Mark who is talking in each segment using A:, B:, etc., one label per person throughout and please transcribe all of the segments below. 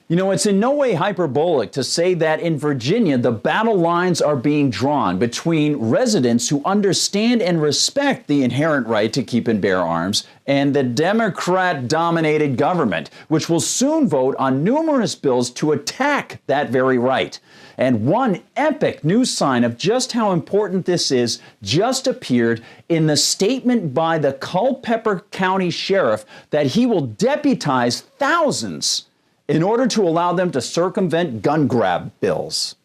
A: You know, it's in no way hyperbolic to say that in Virginia, the battle lines are being drawn between residents who understand and respect the inherent right to keep and bear arms and the Democrat-dominated government, which will soon vote on numerous bills to attack that very right. And one epic new sign of just how important this is just appeared in the statement by the Culpeper County Sheriff that he will deputize thousands in order to allow them to circumvent gun grab bills.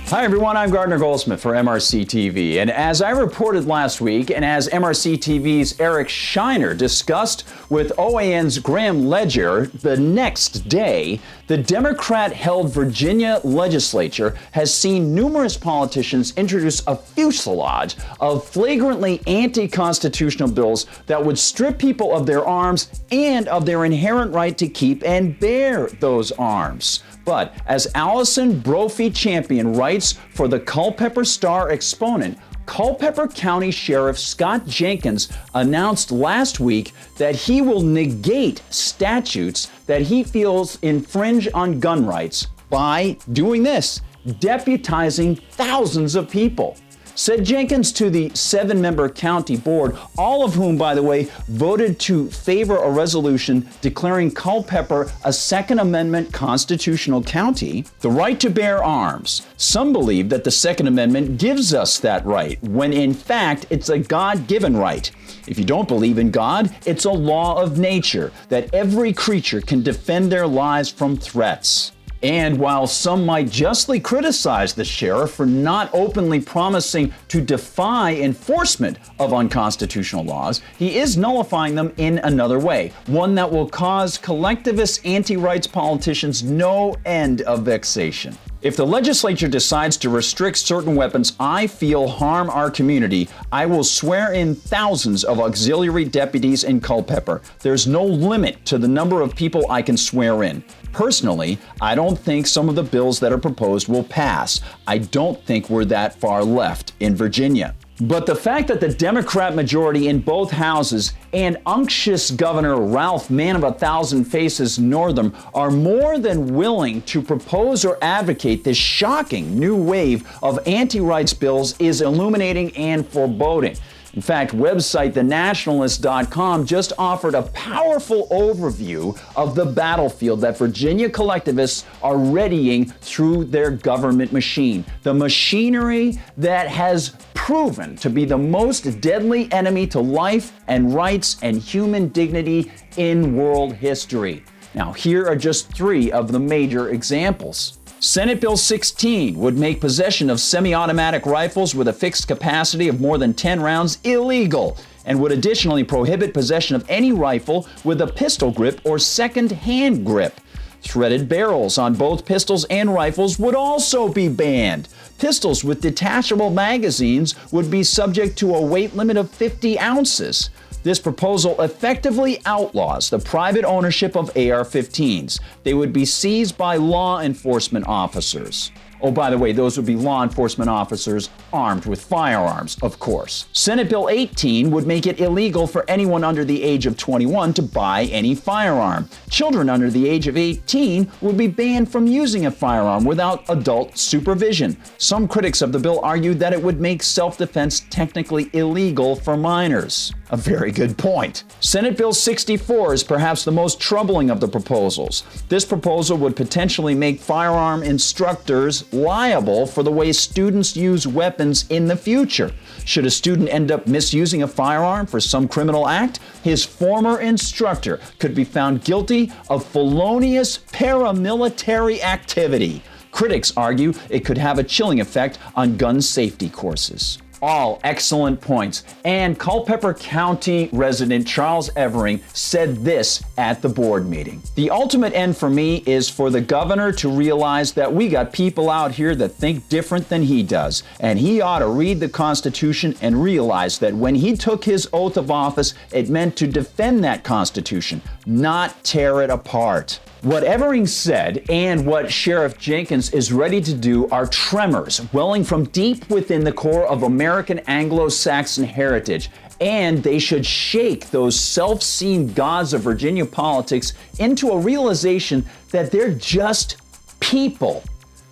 A: Hi everyone, I'm Gardner Goldsmith for MRC-TV, and as I reported last week, and as MRC-TV's Eric Shiner discussed with OAN's Graham Ledger the next day, the Democrat-held Virginia legislature has seen numerous politicians introduce a fusillade of flagrantly anti-constitutional bills that would strip people of their arms and of their inherent right to keep and bear those arms. But as Allison Brophy Champion writes for the Culpeper Star Exponent, Culpeper County Sheriff Scott Jenkins announced last week that he will negate statutes that he feels infringe on gun rights by doing this, deputizing thousands of people. Said Jenkins to the 7-member county board, all of whom, by the way, voted to favor a resolution declaring Culpeper a Second Amendment constitutional county, the right to bear arms. Some believe that the Second Amendment gives us that right, when in fact it's a God-given right. If you don't believe in God, it's a law of nature that every creature can defend their lives from threats. And while some might justly criticize the sheriff for not openly promising to defy enforcement of unconstitutional laws, he is nullifying them in another way, one that will cause collectivist anti-rights politicians no end of vexation. If the legislature decides to restrict certain weapons I feel harm our community, I will swear in thousands of auxiliary deputies in Culpeper. There's no limit to the number of people I can swear in. Personally, I don't think some of the bills that are proposed will pass. I don't think we're that far left in Virginia. But the fact that the Democrat majority in both houses and unctuous Governor Ralph Man of a Thousand Faces Northam are more than willing to propose or advocate this shocking new wave of anti-rights bills is illuminating and foreboding. In fact, website thenationalist.com just offered a powerful overview of the battlefield that Virginia collectivists are readying through their government machine. The machinery that has proven to be the most deadly enemy to life and rights and human dignity in world history. Now, here are just 3 of the major examples. Senate Bill 16 would make possession of semi-automatic rifles with a fixed capacity of more than 10 rounds illegal, and would additionally prohibit possession of any rifle with a pistol grip or second-hand grip. Threaded barrels on both pistols and rifles would also be banned. Pistols with detachable magazines would be subject to a weight limit of 50 ounces. This proposal effectively outlaws the private ownership of AR-15s. They would be seized by law enforcement officers. Oh, by the way, those would be law enforcement officers armed with firearms, of course. Senate Bill 18 would make it illegal for anyone under the age of 21 to buy any firearm. Children under the age of 18 would be banned from using a firearm without adult supervision. Some critics of the bill argued that it would make self-defense technically illegal for minors. A very good point. Senate Bill 64 is perhaps the most troubling of the proposals. This proposal would potentially make firearm instructors liable for the way students use weapons in the future. Should a student end up misusing a firearm for some criminal act, his former instructor could be found guilty of felonious paramilitary activity. Critics argue it could have a chilling effect on gun safety courses. All excellent points. And Culpeper County resident Charles Evering said this at the board meeting. The ultimate end for me is for the governor to realize that we got people out here that think different than he does. And he ought to read the Constitution and realize that when he took his oath of office, it meant to defend that Constitution, not tear it apart. What Evering said and what Sheriff Jenkins is ready to do are tremors welling from deep within the core of American Anglo-Saxon heritage. And they should shake those self-seen gods of Virginia politics into a realization that they're just people,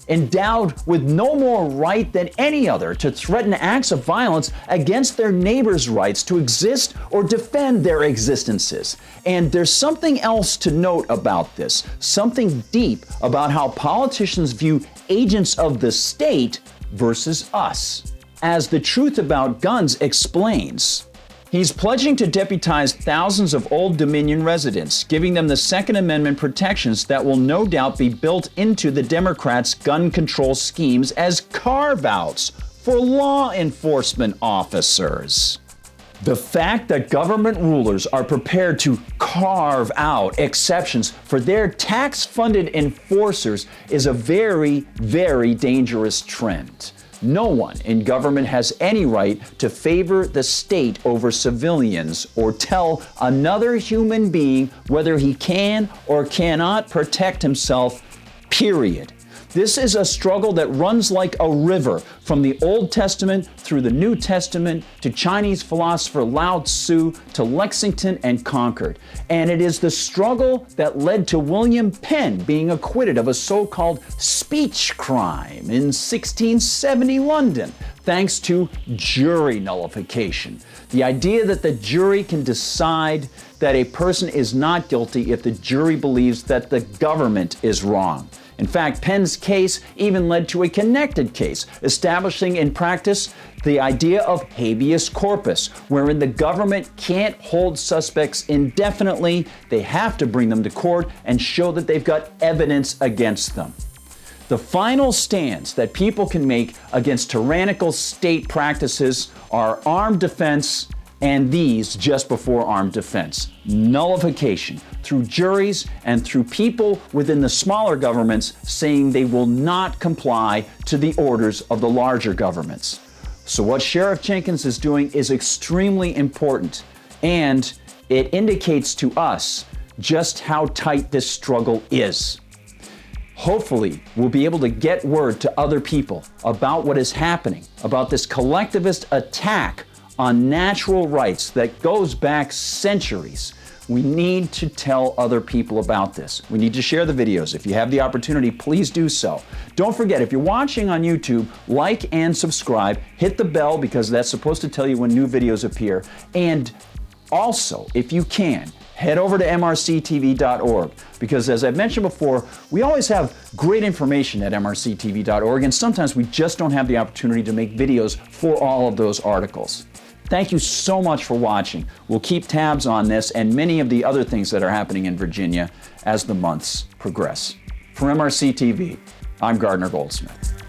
A: endowed with no more right than any other to threaten acts of violence against their neighbors' rights to exist or defend their existences. And there's something else to note about this, something deep about how politicians view agents of the state versus us. As The Truth About Guns explains, he's pledging to deputize thousands of Old Dominion residents, giving them the Second Amendment protections that will no doubt be built into the Democrats' gun control schemes as carve-outs for law enforcement officers. The fact that government rulers are prepared to carve out exceptions for their tax-funded enforcers is a very, very dangerous trend. No one in government has any right to favor the state over civilians or tell another human being whether he can or cannot protect himself, period. This is a struggle that runs like a river from the Old Testament through the New Testament to Chinese philosopher Lao Tzu to Lexington and Concord. And it is the struggle that led to William Penn being acquitted of a so-called speech crime in 1670 London, thanks to jury nullification. The idea that the jury can decide that a person is not guilty if the jury believes that the government is wrong. In fact, Penn's case even led to a connected case, establishing in practice the idea of habeas corpus, wherein the government can't hold suspects indefinitely. They have to bring them to court and show that they've got evidence against them. The final stands that people can make against tyrannical state practices are armed defense and these just before armed defense: nullification through juries and through people within the smaller governments saying they will not comply to the orders of the larger governments. So what Sheriff Jenkins is doing is extremely important, and it indicates to us just how tight this struggle is. Hopefully, we'll be able to get word to other people about what is happening, about this collectivist attack on natural rights that goes back centuries. We need to tell other people about this. We need to share the videos. If you have the opportunity, please do so. Don't forget, if you're watching on YouTube, like and subscribe. Hit the bell because that's supposed to tell you when new videos appear. And also, if you can, head over to MRCTV.org because, as I've mentioned before, we always have great information at MRCTV.org, and sometimes we just don't have the opportunity to make videos for all of those articles. Thank you so much for watching. We'll keep tabs on this and many of the other things that are happening in Virginia as the months progress. For MRC TV, I'm Gardner Goldsmith.